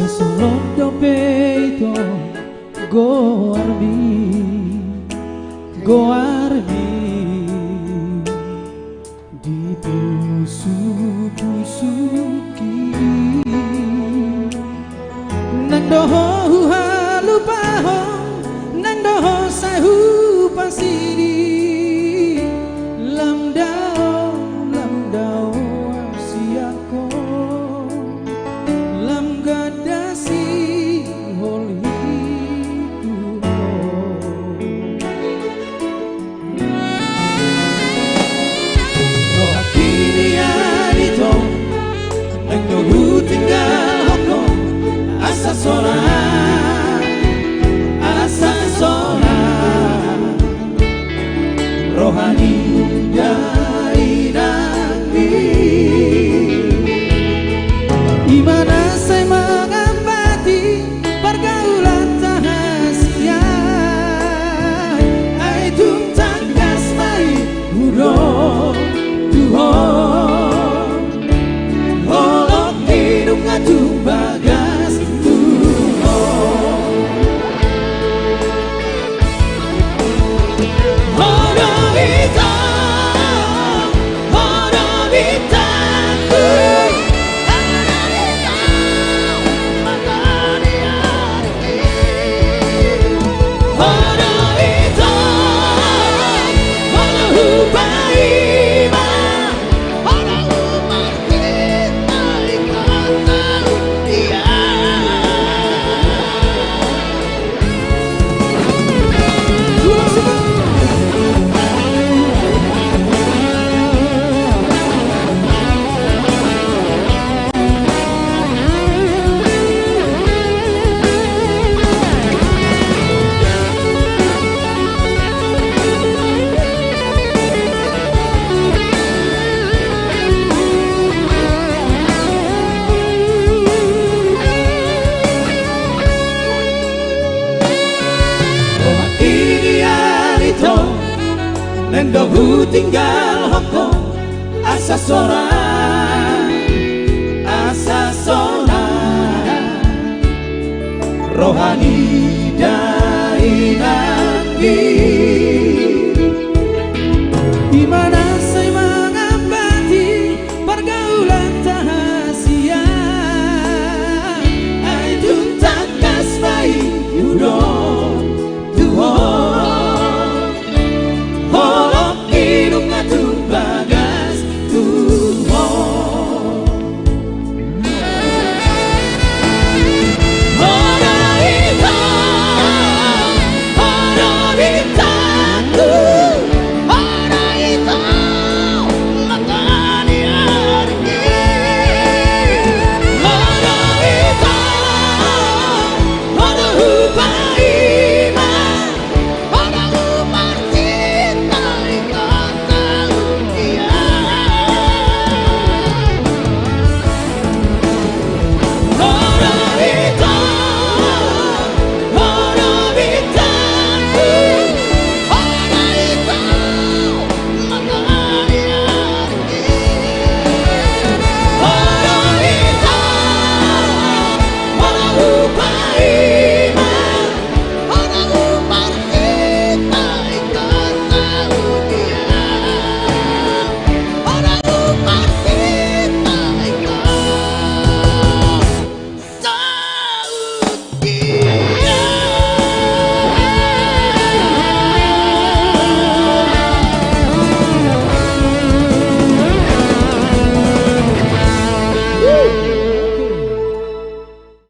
sesolok dopeito go armi di pusu-pusuki nang doho halupaho nang doho sahu pasiri lamdao siako lam gadasi holi roh kini adito nang dohu tinggal hoko asa soran rohani dari nanti di mana saya mengabadi pergaulan rahasia ai tung tangkas mai urong tuhon holok hidung atung bagas tuhon Nendohu tinggal hoko asa soran rohani